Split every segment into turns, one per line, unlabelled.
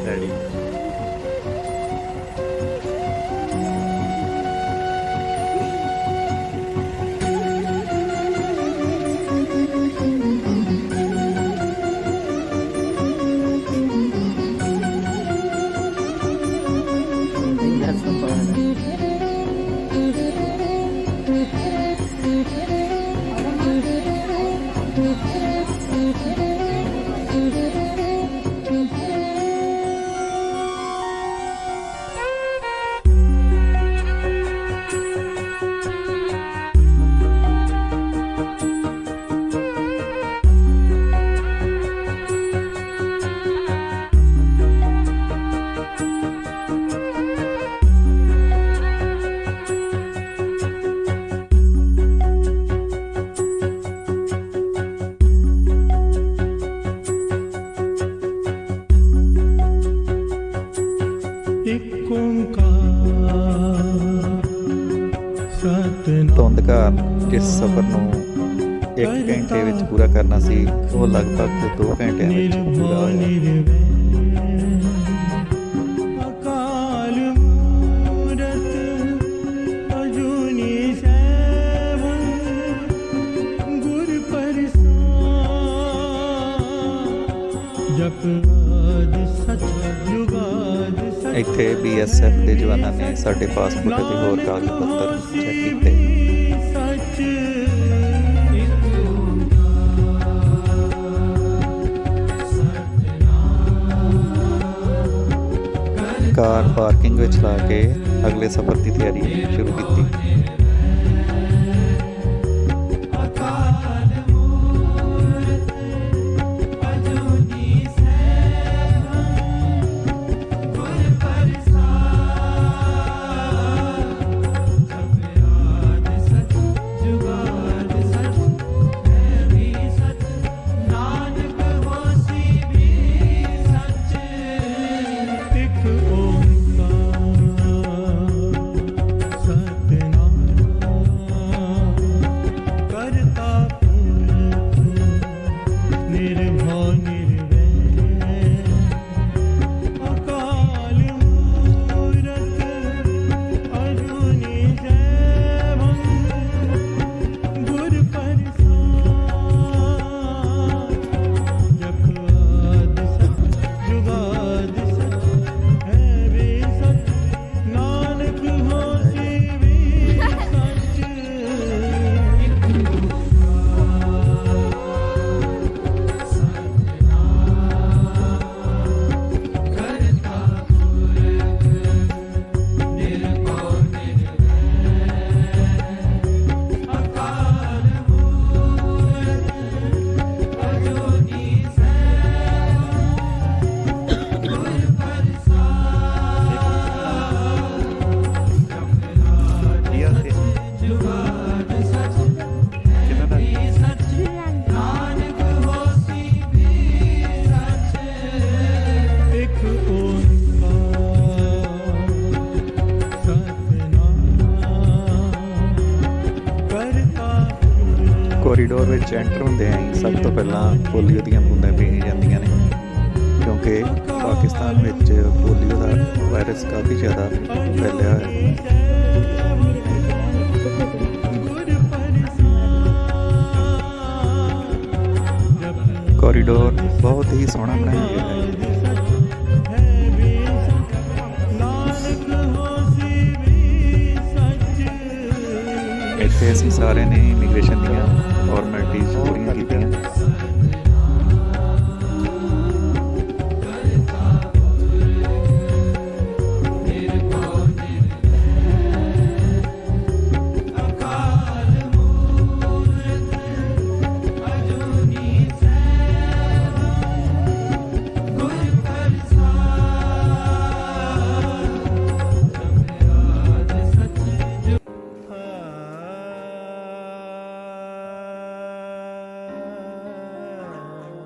Ready. ਧੁੰਦਕਾਰ ਜਿਸ ਸਫ਼ਰ ਨੂੰ 1 ਘੰਟੇ ਵਿੱਚ ਪੂਰਾ ਕਰਨਾ ਸੀ ਉਹ ਲਗਭਗ 2 ਘੰਟਿਆਂ ਵਿੱਚ ਪੂਰਾ ਹੋਇਆ। ਇੱਥੇ BSF ਦੇ ਜਵਾਨਾਂ ਨੇ ਸਾਡੇ ਪਾਸਪੋਰਟ ਅਤੇ ਹੋਰ ਕਾਗਜ਼ ਪੱਤਰ ਚੈੱਕ ਕੀਤੇ। ਕਾਰ ਪਾਰਕਿੰਗ ਵਿੱਚ ਲਾ ਕੇ ਅਗਲੇ ਸਫ਼ਰ ਦੀ ਤਿਆਰੀ ਸ਼ੁਰੂ ਕੀਤੀ। ਕੋਰੀਡੋਰ ਵਿੱਚ ਐਂਟਰ ਹੁੰਦੇ ਆਂ ਸਭ ਤੋਂ ਪਹਿਲਾਂ ਪੋਲੀਓ ਦੀਆਂ ਬੂੰਦਾਂ ਪੀਣੀਆਂ ਜਾਂਦੀਆਂ ਨੇ, ਕਿਉਂਕਿ ਪਾਕਿਸਤਾਨ ਵਿੱਚ ਪੋਲੀਓ ਦਾ ਵਾਇਰਸ ਕਾਫੀ ਜ਼ਿਆਦਾ ਫੈਲਿਆ ਹੋਇਆ। ਕੋਰੀਡੋਰ ਬਹੁਤ ਹੀ ਸੋਹਣਾ ਬਣਾਇਆ ਗਿਆ ਹੈ। ਇੱਥੇ ਅਸੀਂ ਸਾਰਿਆਂ ਨੇ ਇਮੀਗ੍ਰੇਸ਼ਨ ਦੀਆਂ ਫਾਰਮੈਲਿਟੀਜ਼ ਪੂਰੀਆਂ ਕੀਤੀਆਂ।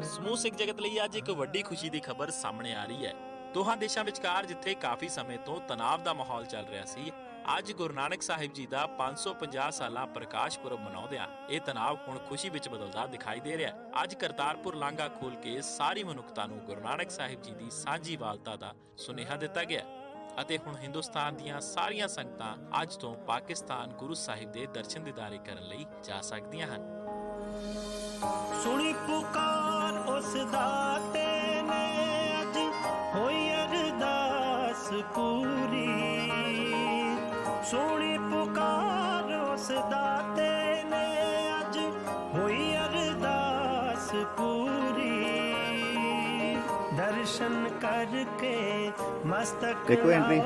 ਸਮੂਹ ਸਿੱਖ ਜਗਤ ਲਈ ਅੱਜ ਇੱਕ ਵੱਡੀ ਖੁਸ਼ੀ ਦੀ ਖਬਰ ਸਾਹਮਣੇ ਆ ਰਹੀ ਹੈ। ਦੋਹਾਂ ਦੇਸ਼ਾਂ ਵਿਚਕਾਰ ਜਿੱਥੇ ਕਾਫੀ ਸਮੇਂ ਤੋਂ ਤਣਾਅ ਦਾ ਮਾਹੌਲ ਚੱਲ ਰਿਹਾ ਸੀ, ਅੱਜ ਗੁਰੂ ਨਾਨਕ ਸਾਹਿਬ ਜੀ ਦਾ 550 ਸਾਲਾ ਪ੍ਰਕਾਸ਼ ਪੁਰਬ ਮਨਾਉਂਦਿਆਂ ਇਹ ਤਣਾਅ ਹੁਣ ਖੁਸ਼ੀ ਵਿੱਚ ਬਦਲਦਾ ਦਿਖਾਈ ਦੇ ਰਿਹਾ ਹੈ। ਅੱਜ ਕਰਤਾਰਪੁਰ ਲਾਂਘਾ ਖੋਲ ਕੇ ਸਾਰੀ ਮਨੁੱਖਤਾ ਨੂੰ ਗੁਰੂ ਨਾਨਕ ਸਾਹਿਬ ਜੀ ਦੀ ਸਾਂਝੀ ਵਾਲਤਾ ਦਾ ਸੁਨੇਹਾ ਦਿੱਤਾ ਗਿਆ ਅਤੇ ਹੁਣ ਹਿੰਦੁਸਤਾਨ ਦੀਆਂ ਸਾਰੀਆਂ ਸੰਗਤਾਂ ਅੱਜ ਤੋਂ ਪਾਕਿਸਤਾਨ ਗੁਰੂ ਸਾਹਿਬ ਦੇ ਦਰਸ਼ਨ ਦੀਦਾਰੇ ਕਰਨ ਲਈ ਜਾ ਸਕਦੀਆਂ ਹਨ।
ਸੁਣੀ ਪੁਕਾਰ ਉਸ ਦਾਤੇ ਨੇ ਅੱਜ ਹੋਈ ਅਰਦਾਸ ਪੂਰੀ। ਸੁਣੀ ਪੁਕਾਰ ਉਸ ਦਾਤੇ ਨੇ ਅੱਜ ਹੋਈ ਅਰਦਾਸ ਪੂਰੀ। ਦਰਸ਼ਨ ਕਰਕੇ ਮਸਤਕ
देखो एंट्री,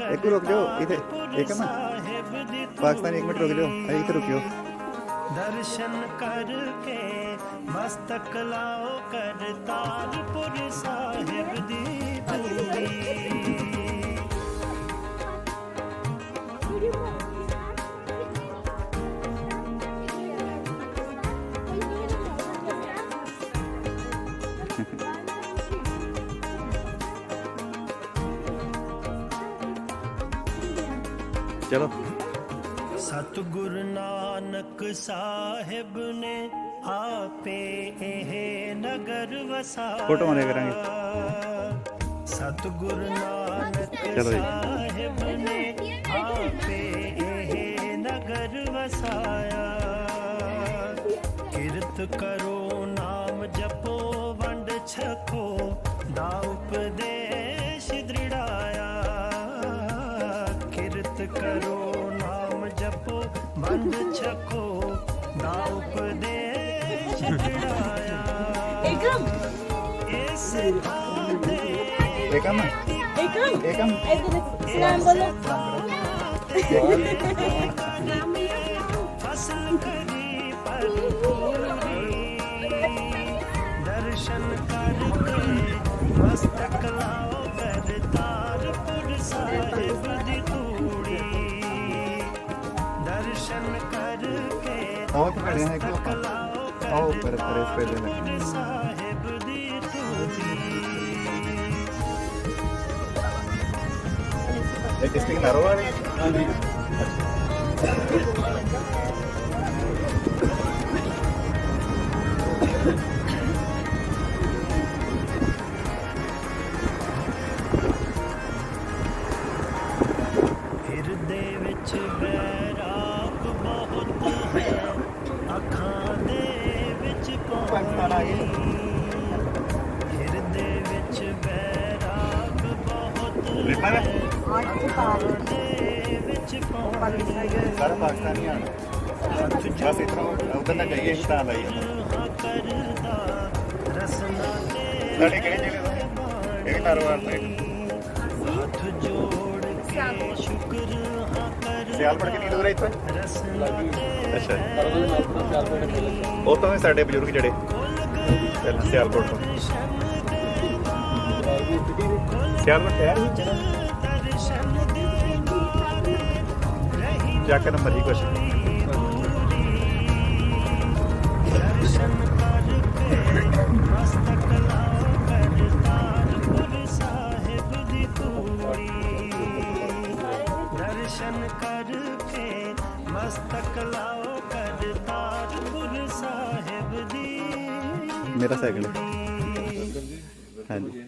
एक रुक जाओ इधर, एक है ना पाकिस्तान, 1 मिनट रुक जाओ, इधर रुकियो।
दर्शन करके मस्तक लाओ करतारपुर साहिब दी पूरी।
चलो
सतगुर नानक साहिब ने आपे एह नगर वसाया।
फोटो मारे करांगे।
सतगुर नानक
चलो जी।
साहिब ने आपे एह नगर वसाया। किरत करो नाम जपो वंड छको दा उपदेश दृढ़ाया। किरत करो नाम जपो वंड छको दा उपदेश दृढ़ाया। इस थां ते
एकम एकम
सलाम बोलो।
फसल करी भरपूरी। दर्शन करके मस्तक लाओ करतारपुर साहिब दी तूड़ी। दर्शन करके
और तो खड़े हैं एक
मस्तक
लोग।
लाओ
आओ पर इस पे ले
करतारपुर साहिब दी तूड़ी।
एक स्टिक नारो वाली।
ਹਿਰਦੇ ਵਿੱਚ ਬੈਰਾਗ ਬਹੁਤ ਹੈ ਅੱਖਾਂ ਦੇ ਵਿੱਚ ਪਾਣੀ। ਹਿਰਦੇ ਵਿੱਚ ਬੈਰਾਗ ਬਹੁਤ ਹੈ ਅੱਖਾਂ ਦੇ ਵਿੱਚ ਪਾਣੀ।
सारा पाकिस्तानी आ बस इतना उधर ना जाइए हिस्सा लाइए
ਕਰਦਾ ਰਸਨਾ ਤੇ
साढ़े किहड़े जिले तो एक नारोवाल तो एक
ਹੱਥ ਜੋੜ ਕੇ ਸ਼ੁਕਰ ਹਾਂ ਕਰ
सियालकोट कितनी दूर है इतना?
ਰਸਨਾ ਤੇ
अच्छा ਉਹ ਤਾਂ ਸਾਡੇ ਬਜ਼ੁਰਗ ਜਿਹੜੇ ਪਹਿਲਾਂ ਸਿਆਲਕੋਟ ਤੋਂ ਸਿਆਲਕੋਟ ਹੈ
ਦਰਸ਼ਨ ਦੇ ਦੁਆਰੇ ਰਹੀ
ਜਾ ਕੇ ਨੰਬਰ ਜੀ ਕੁਛ
ਦਰਸ਼ਨ ਕਰਕੇ ਮਸਤਕ ਲਾਓ ਕਰਤਾਰਪੁਰ ਸਾਹਿਬ ਦੀ ਤੂੜੀ। ਦਰਸ਼ਨ ਕਰਕੇ ਮਸਤਕ ਲਾਓ ਕਰਤਾਰਪੁਰ ਸਾਹਿਬ ਦੀ
ਮੇਰਾ ਸਾਈਕਲ ਹਾਂਜੀ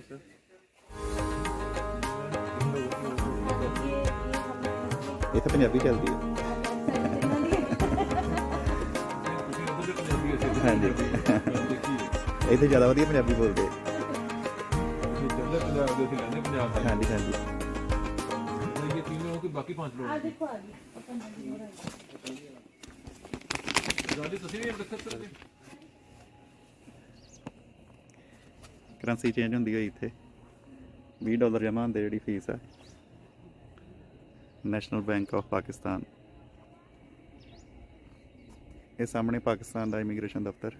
ਇੱਥੇ ਪੰਜਾਬੀ ਚੱਲਦੀ ਹੈ ਹਾਂਜੀ ਇੱਥੇ ਜ਼ਿਆਦਾ ਵਧੀਆ ਪੰਜਾਬੀ ਬੋਲਦੇ ਹਾਂਜੀ ਹਾਂਜੀ
ਬਾਕੀ 5 ਲੋਕ
ਆ ਦੇਖੋ ਆ ਗਈ ਆਪਾਂ ਨਹੀਂ ਹੋ ਰਿਹਾ।
ਗਾਲੀ ਤੁਸੀਂ ਵੀ ਰੱਖ ਸਕਦੇ
ਕਰੰਸੀ ਚੇਂਜ ਹੁੰਦੀ ਹੋਈ ਇੱਥੇ $20 ਜਮ੍ਹਾਂ ਹੁੰਦੇ ਜਿਹੜੀ ਫੀਸ ਹੈ ਨੈਸ਼ਨਲ ਬੈਂਕ ਆਫ ਪਾਕਿਸਤਾਨ। ਇਹ ਸਾਹਮਣੇ ਪਾਕਿਸਤਾਨ ਦਾ ਇਮੀਗ੍ਰੇਸ਼ਨ ਦਫ਼ਤਰ।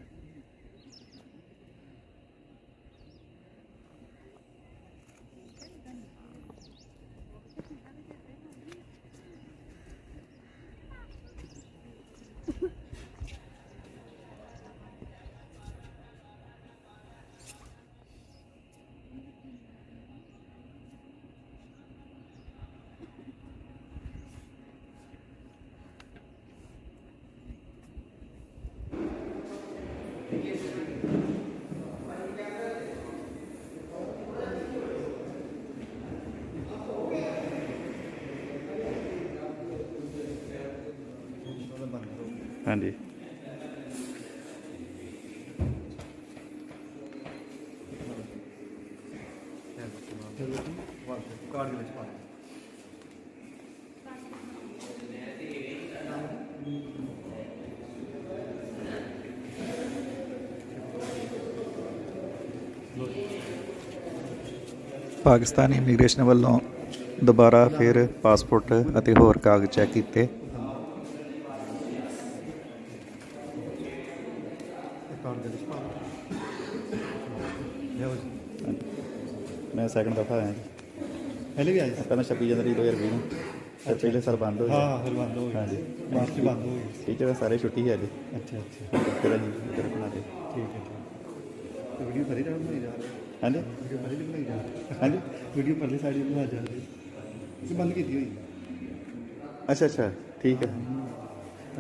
हाँ जी
ਪਾਕਿਸਤਾਨੀ ਇਮੀਗ੍ਰੇਸ਼ਨ ਵੱਲੋਂ ਦੁਬਾਰਾ ਫਿਰ ਪਾਸਪੋਰਟ ਅਤੇ ਹੋਰ ਕਾਗਜ਼ ਚੈੱਕ ਕੀਤੇ।
मैं सैकंड दफ़ा आया जी
पहले भी आए थे?
पहले 26 जनवरी 2020 में फिर पिछले साल बंद हो गया
हाँ फिर बंद हो गई।
हाँ जी
मार्च की बंद हो गई।
टीचर सारे छुट्टी है जी
अच्छा अच्छा
फिर अभी इधर बना दे
ठीक है तो वीडियो पहले टाइम बनाई जा रही है?
हाँ जी
वीडियो पहले बनाई जा रही है?
हाँ जी
वीडियो पहले साइड बना जा रही है कि बंद की हुई?
अच्छा अच्छा ठीक है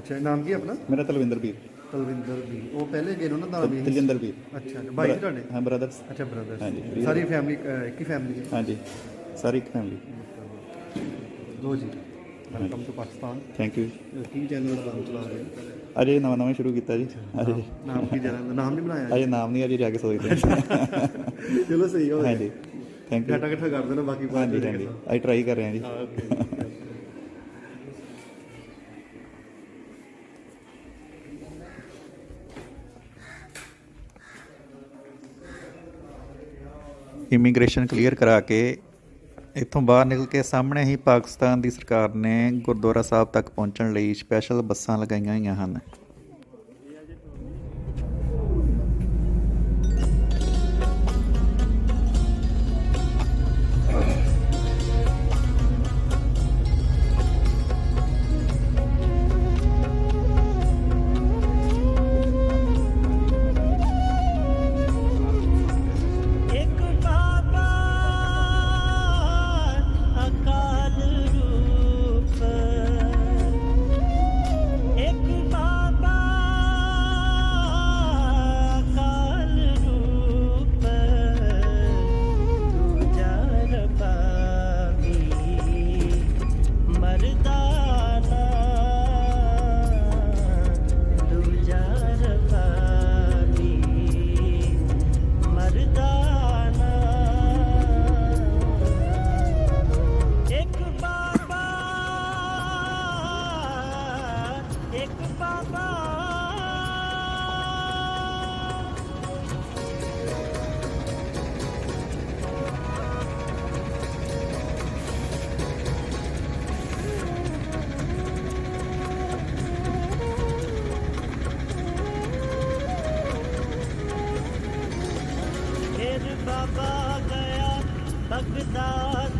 अच्छा नाम की अपना?
मेरा तलविंदर बीर
तलविंदर भी वो पहले गए ना नाम ही?
तलजिंदर बीर
अच्छा भाई ਤੁਹਾਡੇ?
हाँ ब्रदर्स
अच्छा ब्रदर्स
हाँ जी
सारी फैमिली एक ही फैमिली है?
हाँ जी सारी एक फैमिली
लो जी welcome to Pakistan.
Thank you
की चैनल ਦਾ ਨਾਮ ਚਲਾ ਰਹੇ ਹੋ?
अजय नवा शुरू किया जी अजय
नाम की चैनल ਦਾ ਨਾਮ ਨਹੀਂ ਬਣਾਇਆ?
अजय नाम नहीं अजय जाके सोचते हैं
ਚਲੋ ਸਹੀ ਹੋ
हाँ जी थैंक यू
ਘਾਟਾ ਇਕੱਠਾ ਕਰ ਦੇਣਾ ਬਾਕੀ
हाँ जी हाँ जी अज ट्राई कर रहे हैं जी
हाँ ओके
ਇਮੀਗ੍ਰੇਸ਼ਨ ਕਲੀਅਰ ਕਰਾ ਕੇ ਇੱਥੋਂ ਬਾਹਰ ਨਿਕਲ ਕੇ ਸਾਹਮਣੇ ਹੀ ਪਾਕਿਸਤਾਨ ਦੀ ਸਰਕਾਰ ਨੇ ਗੁਰਦੁਆਰਾ ਸਾਹਿਬ ਤੱਕ ਪਹੁੰਚਣ ਲਈ ਸਪੈਸ਼ਲ ਬੱਸਾਂ ਲਗਾਈਆਂ ਹੋਈਆਂ ਹਨ।
एक बाबा अकाल रूप एक बाबा अकाल रूप दूजा रबाबी मर्दाना दूजा रबाबी मर्दाना एक बाबा एक बाबा फिर बाबा गया बगदाद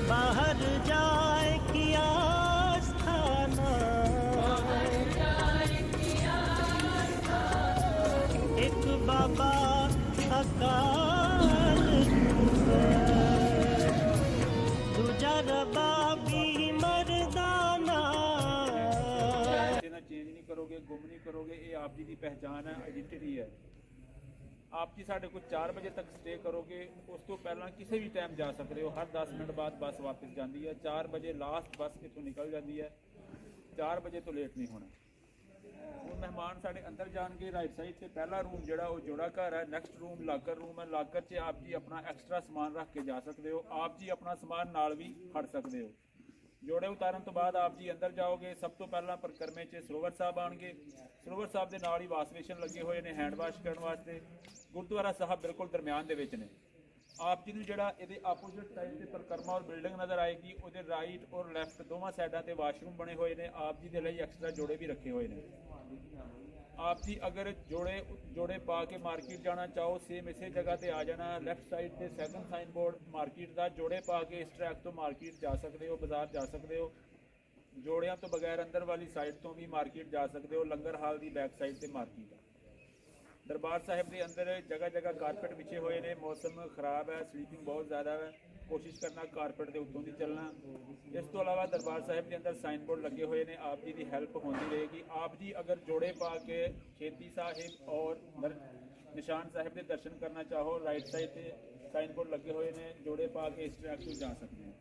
बाहर जाए किया स्थाना एक बाबा अकाल दूजा रबाबी मर्दाना
देना चेंज नहीं करोगे गुम नहीं करोगे ये आप जी की पहचान है आइडेंटिटी है आप जी साढ़े को 4 बजे तक स्टे करोगे उस तो पहला किसी भी टाइम जा सकते हो हर 10 मिनट बाद बस वापस जाती है 4 बजे लास्ट बस इतों निकल जाती है 4 बजे तो लेट नहीं होना ਹੁਣ ਮਹਿਮਾਨ ਸਾਡੇ ਅੰਦਰ ਜਾਣਗੇ ਰਾਈਟ ਸਾਈਡ ਤੇ ਪਹਿਲਾ ਰੂਮ ਜਿਹੜਾ ਉਹ ਜੋੜਾ ਘਰ ਹੈ ਨੈਕਸਟ ਰੂਮ ਲਾਕਰ ਰੂਮ ਹੈ ਲਾਕਰ 'ਚ ਆਪ ਜੀ ਆਪਣਾ ਐਕਸਟਰਾ ਸਮਾਨ ਰੱਖ ਕੇ ਜਾ ਸਕਦੇ ਹੋ ਆਪ ਜੀ ਆਪਣਾ ਸਮਾਨ ਨਾਲ ਵੀ ਫੜ ਸਕਦੇ ਹੋ ਜੋੜੇ ਉਤਾਰਨ ਤੋਂ ਬਾਅਦ ਆਪ ਜੀ ਅੰਦਰ ਜਾਓਗੇ ਸਭ ਤੋਂ ਪਹਿਲਾਂ ਪਰਿਕਰਮੇ 'ਚ ਸਰੋਵਰ ਸਾਹਿਬ ਆਣਗੇ ਸਰੋਵਰ ਸਾਹਿਬ ਦੇ ਨਾਲ ਹੀ ਵਾਸ਼ ਬੇਸ਼ਨ ਲੱਗੇ ਹੋਏ ਨੇ ਹੈਂਡ ਵਾਸ਼ ਕਰਨ ਵਾਸਤੇ ਗੁਰਦੁਆਰਾ ਸਾਹਿਬ ਬਿਲਕੁਲ ਦਰਮਿਆਨ ਦੇ ਵਿੱਚ ਨੇ ਆਪ ਜੀ ਨੂੰ ਜਿਹੜਾ ਇਹਦੇ ਆਪੋਜ਼ਿਟ ਸਾਈਡ ਤੇ ਪਰਿਕਰਮਾ ਔਰ ਬਿਲਡਿੰਗ ਨਜ਼ਰ ਆਏਗੀ ਉਹਦੇ ਰਾਈਟ ਔਰ ਲੈਫਟ ਦੋਵਾਂ ਸਾਈਡਾਂ ਤੇ ਵਾਸ਼ਰੂਮ ਬਣੇ ਹੋਏ ਨੇ ਆਪ ਜੀ ਦੇ ਲਈ ਐਕਸਟਰਾ ਜੋੜੇ ਵੀ ਰੱਖੇ ਹੋਏ ਨੇ आप जी अगर जोड़े पा के मार्केट जाना चाहो सेम इसे जगह ते आ जाना लैफ्ट साइड ते सैकंड साइन बोर्ड मार्केट का जोड़े पा के इस ट्रैक तो मार्केट जा सकते हो बाजार जा सकते हो जोड़ियां तो बगैर अंदर वाली साइड तो भी मार्केट जा सकते हो लंगर हाल की बैक साइड से मार्केट है दरबार साहिब के अंदर जगह जगह कारपेट बिछे हुए ने मौसम खराब है स्लीपिंग बहुत ज़्यादा है कोशिश करना कारपेट के उत्तों नहीं चलना इस तो अलावा दरबार साहिब के अंदर साइन बोर्ड लगे हुए हैं आप जी की हेल्प होती रहेगी आप जी अगर जोड़े पा के खेती साहिब और निशान साहिब के दर्शन करना चाहो राइट साइड से साइन बोर्ड लगे हुए हैं जोड़े पा के इस ट्रैक को जा सकते हैं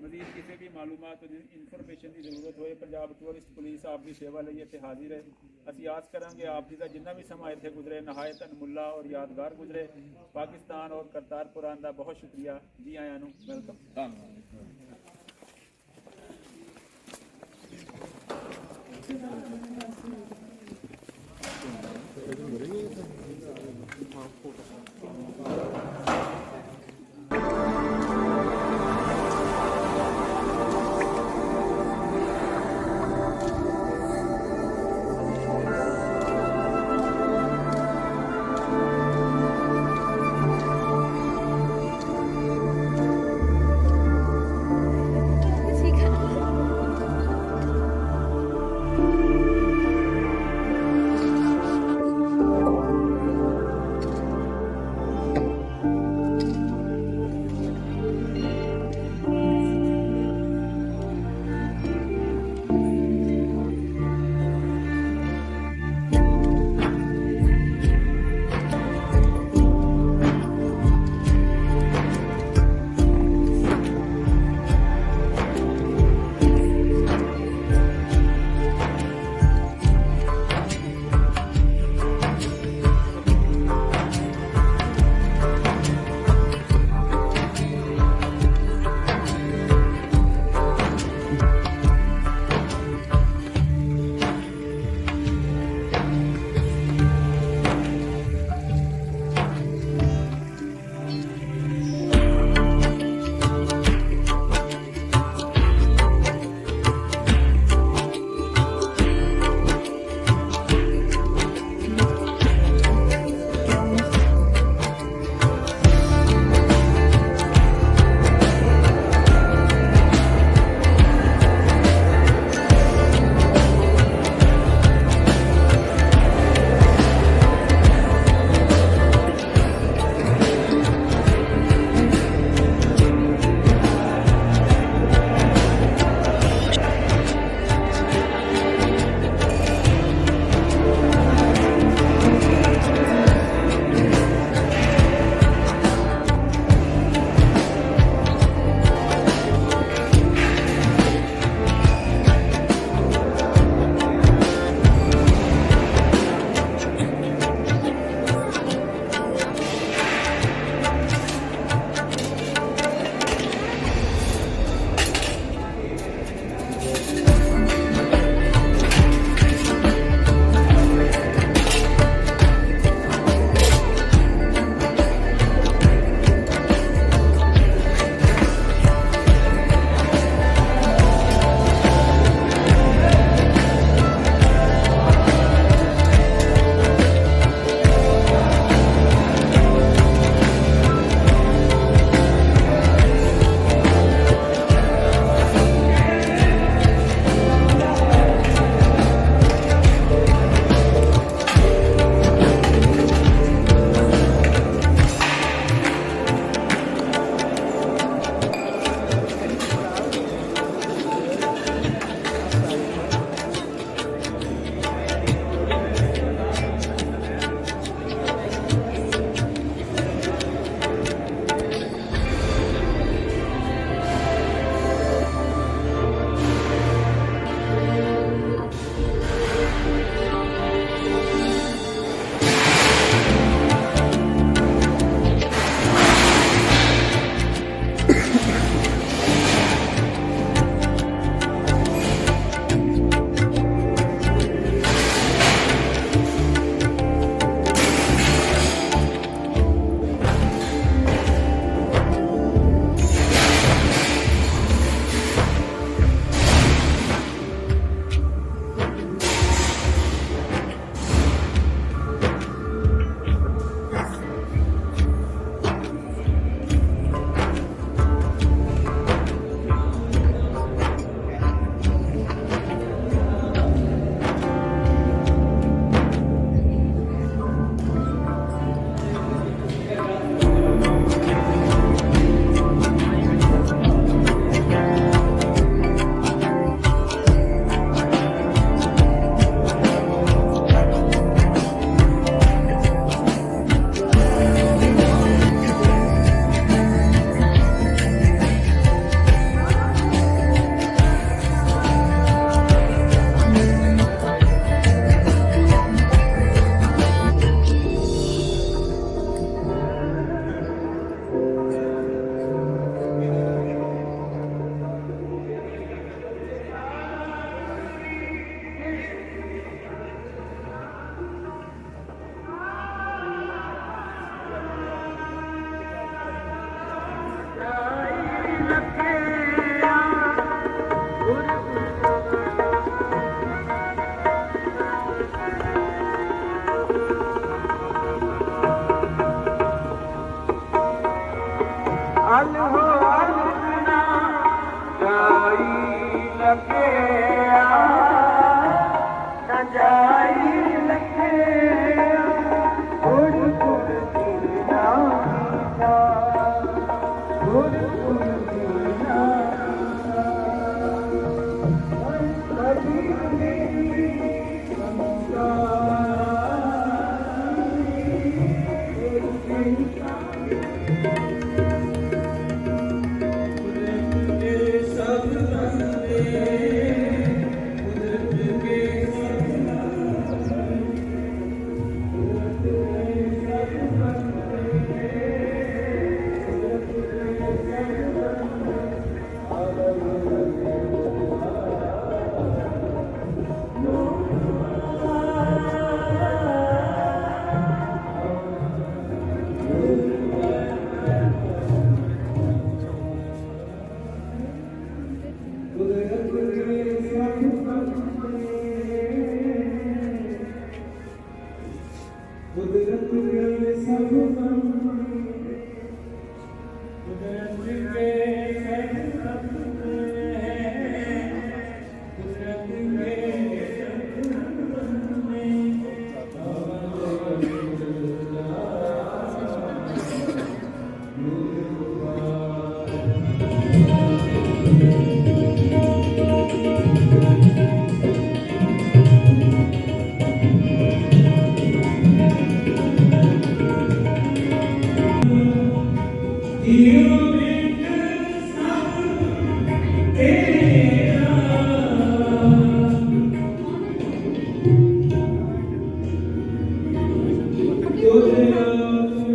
ਮਜ਼ੀਦ ਕਿਸੇ ਵੀ ਮਾਲੂਮਾਤ ਇਨਫੋਰਮੇਸ਼ਨ ਦੀ ਜ਼ਰੂਰਤ ਹੋਏ ਪੰਜਾਬ ਟੂਰਿਸਟ ਪੁਲਿਸ ਆਪ ਦੀ ਸੇਵਾ ਲਈ ਇੱਥੇ ਹਾਜ਼ਰ ਹੈ। ਅਸੀਂ ਆਸ ਕਰਾਂਗੇ ਆਪ ਜੀ ਦਾ ਜਿੰਨਾ ਵੀ ਸਮਾਂ ਇੱਥੇ ਗੁਜ਼ਰੇ ਨਹਾਇਤ ਅਨਮੁੱਲਾ ਔਰ ਯਾਦਗਾਰ ਗੁਜ਼ਰੇ। ਪਾਕਿਸਤਾਨ ਔਰ ਕਰਤਾਰਪੁਰ ਆਉਣ ਦਾ ਬਹੁਤ ਸ਼ੁਕਰੀਆ। ਜੀ ਆਇਆਂ ਨੂੰ ਵੈਲਕਮ। ਧੰਨਵਾਦ।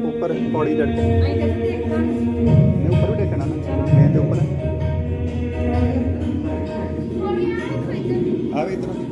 ਉੱਪਰ ਪੌੜੀ ਚੜ੍ਹ ਕੇ ਨਹੀਂ ਉੱਪਰ ਵੀ ਟੇਕਣਾ ਨਾ ਮੈਂ ਤੇ ਉੱਪਰ ਆ ਵੀ ਇਧਰੋਂ ਦੀ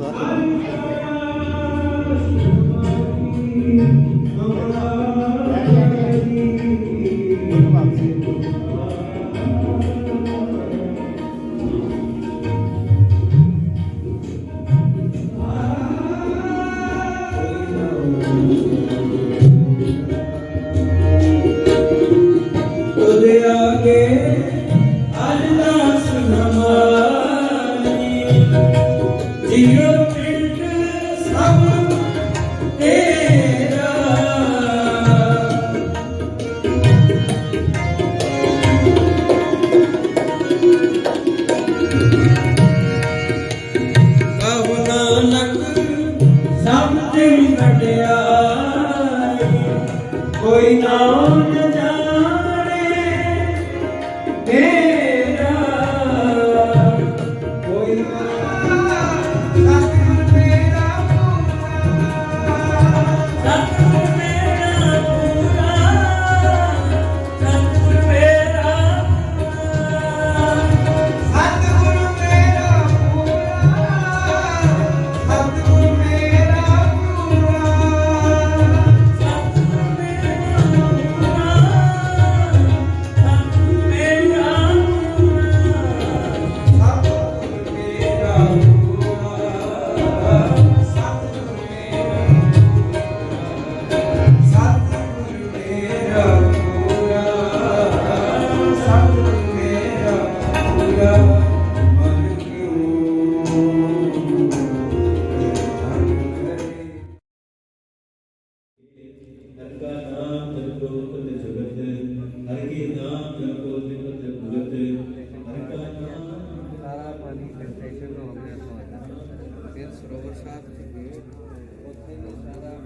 ਕੋਈ ਨਾਮ ਨ ਜਾਣੇ ਮੇਰਾ ਕੋਈ ਸਤਿਗੁਰ ਮੇਰਾ ਸਤਿਗੁਰ ਮੇਰਾ ਪੂਰਾ ਸਤਿਗੁਰ ਮੇਰਾ ਸਤਿਗੁਰ ਮੇਰਾ ਪੂਰਾ ਸਤਿਗੁਰ ਮੇਰਾ
ਸਾਰਾ ਪਾਣੀ ਫਿਲਟਰੇਸ਼ਨ ਹੋ ਗਿਆ ਤੁਹਾਡਾ ਫਿਰ ਸਰੋਵਰ ਸਾਹਿਬ ਸੀਗੇ ਉੱਥੇ ਵੀ ਸਾਰਾ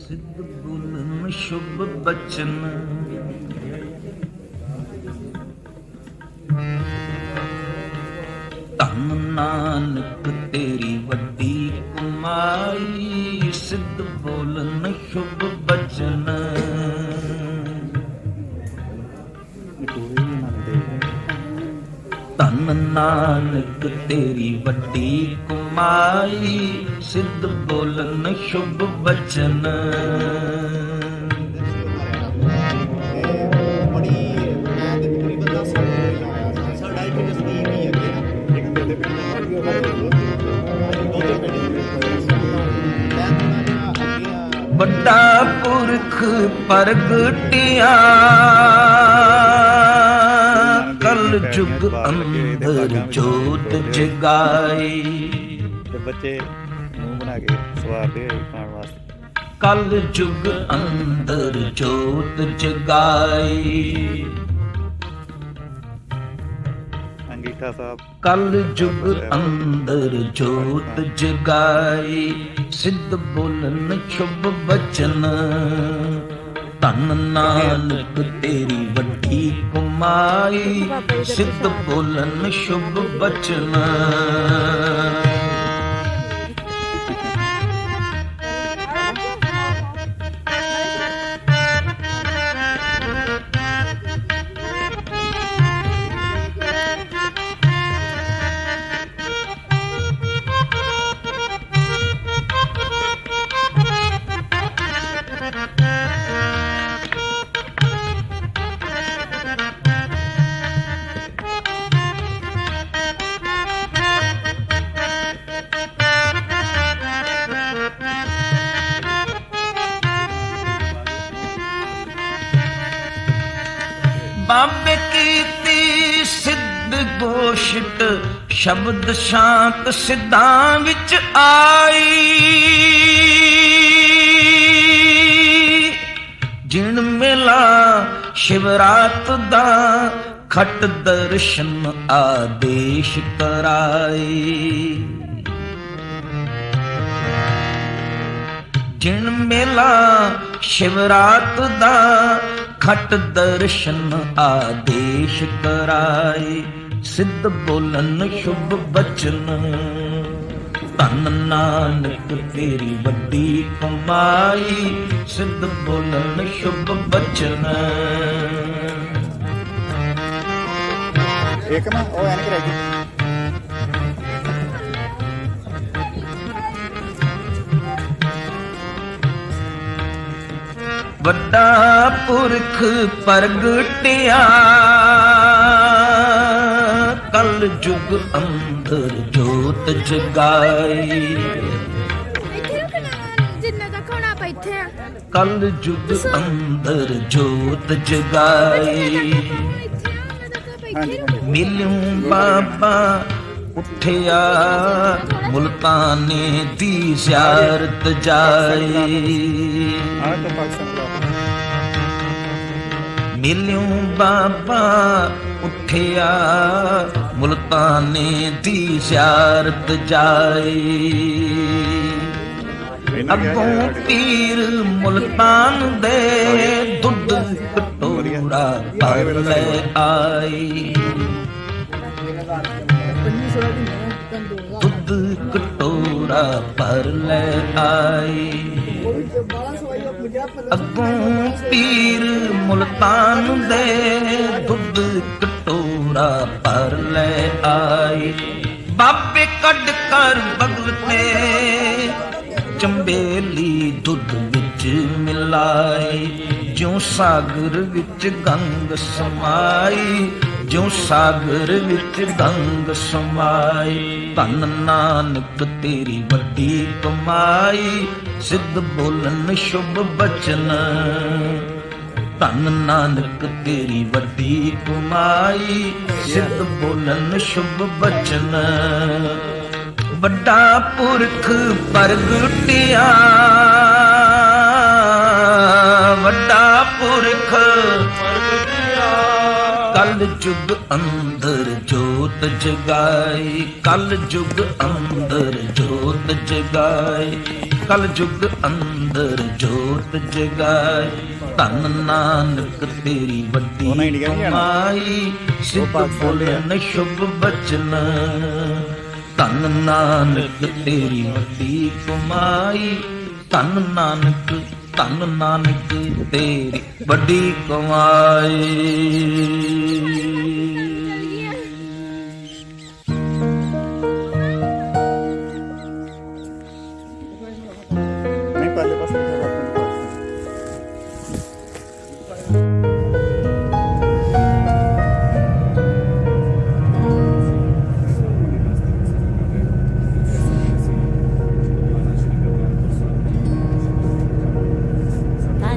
सिद्ध बोलन शुभ बचन धन नानक तेरी वड्डी कमाई सिद्ध बोलन शुभ बचन धन नानक तेरी वड्डी कमाई ਕਮਾਈ ਸਿੱਧ ਬੋਲਨ ਸ਼ੁਭ ਬਚਨ
ਬੜੀ ਮੈਂ ਤੇ ਤਕਰੀਬਨ 10 ਸਾਲ ਪਹਿਲਾਂ ਆਇਆ ਸੀ। ਸਾਡਾ ਇੱਕ ਨਜ਼ਦੀਕ ਹੀ ਅੱਗੇ ਨਾ ਇੱਕ ਮੇਰੇ ਪਿੰਡ ਦਾ ਦੋ ਤਿੰਨ ਪਿੰਡ ਮੈਂ ਥੋੜਾ ਜਿਹਾ ਅੱਗੇ ਆ
ਵੱਡਾ ਪੁਰਖ ਪ੍ਰਗਟਿਆ ਕਲ ਜੁਗ ਅੰਦਰ ਜੋਤ ਜਗਾਈ
ਤੇ ਬੱਚੇ ਮੂੰਹ ਬਣਾ ਕੇ ਸਵਾਰਦੇ ਹੋਏ ਖਾਣ ਵਾਸਤੇ।
ਕਲ ਜੁਗ ਅੰਦਰ ਜੋਤ ਜਗਾਈ
ਅੰਗੀਠਾ ਸਾਹਿਬ
ਕਲ ਜੁਗ ਅੰਦਰ ਜੋਤ ਜਗਾਈ ਸਿੱਧ ਬੋਲਨ ਸ਼ੁਭ ਬਚਨ ਧਨ ਨਾਨਕ ਤੇਰੀ ਵੱਡੀ ਕਮਾਈ ਸਿੱਧ ਬੋਲਨ ਸ਼ੁਭ ਬਚਨ ਬਾਬੇ ਕੀਤੀ ਸਿੱਧ ਗੋਸ਼ਟ ਸ਼ਬਦ ਸ਼ਾਂਤ ਸਿੱਧਾਂ ਵਿੱਚ ਆਈ ਜਿਣ ਮੇਲਾ ਸ਼ਿਵਰਾਤ ਦਾ ਖਟ ਦਰਸ਼ਨ ਆਦੇਸ਼ ਕਰਾਈ ਜਿਣ ਮੇਲਾ ਸ਼ਿਵਰਾਤ ਦਾ ਖਟ ਦਰਸ਼ਨ ਆਦੇਸ਼ ਕਰਾਏ ਸਿੱਧ ਬੋਲਨ ਸ਼ੁਭ ਬਚਨ ਧਨ ਨਾਨਕ ਤੇਰੀ ਵੱਡੀ ਕਮਾਈ ਸਿੱਧ ਬੋਲਨ ਸ਼ੁਭ ਬਚਨ
ਇੱਕ ਨਾ ਉਹ ਐਨਕ ਰਹਿ ਗਈ
ਵੱਡਾ ਪੁਰਖ ਪ੍ਰਗਟਿਆ ਕਲ ਜੁਗ ਅੰਦਰ ਜੋਤ ਜਗਾਈ
ਇੱਥੇ ਰੁਕਣਾ ਜਿੰਨਾ ਤੱਕ ਹੁਣ ਆਪਾਂ ਇੱਥੇ ਆ
ਕਲ ਜੁਗ ਅੰਦਰ ਜੋਤ ਜਗਾਈ
ਇੱਥੇ ਆ ਉਹਨਾਂ ਤੱਕ ਆਪਾਂ ਇੱਥੇ ਰੁਕਣਾ
ਮਿਲਿਓ ਬਾਬਾ ਉੱਠਿਆ ਮੁਲਤਾਨੇ ਦੀ ਜ਼ਿਆਰਤ ਜਾਈ
ਆਹ ਤਾਂ ਪਾਕਿਸਤਾਨ ਦਾ
ਮਿਲਿਓ ਬਾਬਾ ਉੱਠਿਆ ਮੁਲਤਾਨੇ ਦੀ ਜ਼ਿਆਰਤ ਜਾਈ ਅੱਗੋਂ ਪੀਰ ਮੁਲਤਾਨ ਦੇ ਦੁੱਧ ਕਟੋਰਾ ਭਰ ਲੈ ਆਈ ਦੁੱਧ ਕਟੋਰਾ ਭਰ ਲੈ ਆਈ ਅੱਗੋਂ ਪੀਰ ਮੁਲਤਾਨ ਦੇ ਦੁੱਧ ਕਟੋਰਾ ਭਰ ਲੈ ਆਈ ਬਾਬੇ ਕੱਢ ਕਰ ਬਗਲ ਤੇ ਚੰਬੇਲੀ ਦੁੱਧ ਵਿੱਚ ਮਿਲਾਈ ਜਿਉਂ ਸਾਗਰ ਵਿੱਚ ਗੰਗ ਸਮਾਈ ਜਿਉਂ ਸਾਗਰ ਵਿੱਚ ਗੰਗ ਸਮਾਈ ਧਨ ਨਾਨਕ ਤੇਰੀ ਵੱਡੀ ਕਮਾਈ ਸਿੱਧ ਬੋਲਨ ਸ਼ੁਭ ਬਚਨ ਧਨ ਨਾਨਕ ਤੇਰੀ ਵੱਡੀ ਕਮਾਈ ਸਿੱਧ ਬੋਲਨ ਸ਼ੁਭ ਬਚਨ ਵੱਡਾ ਪੁਰਖ ਪ੍ਰਗਟਿਆ ਵੱਡਾ ਪੁਰਖ ਪ੍ਰਗਟਿਆ ਕਲ ਜੁਗ ਅੰਦਰ ਜੋਤ ਜਗਾਈ ਕਲ ਜੁਗ ਅੰਦਰ ਜੋਤ ਜਗਾਈ ਕਲ ਜੁਗ ਅੰਦਰ ਜੋਤ ਜਗਾਈ ਧਨ ਨਾਨਕ ਤੇਰੀ ਵੱਡੀ ਕਮਾਈ ਸਿੱਧ ਬੋਲਨ ਸ਼ੁਭ ਬਚਨ ਧਨ ਨਾਨਕ ਤੇਰੀ ਵੱਡੀ ਕਮਾਈ ਧਨ ਨਾਨਕ ਤੇਰੀ ਵੱਡੀ ਕਮਾਈ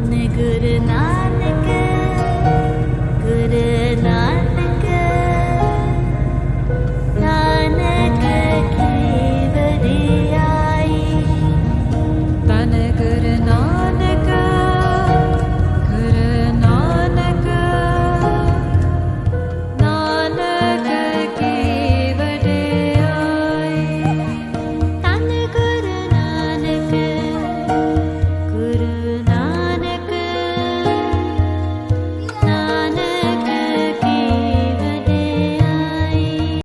ਧੰਨ ਗੁਰੂ ਨਾਨਕ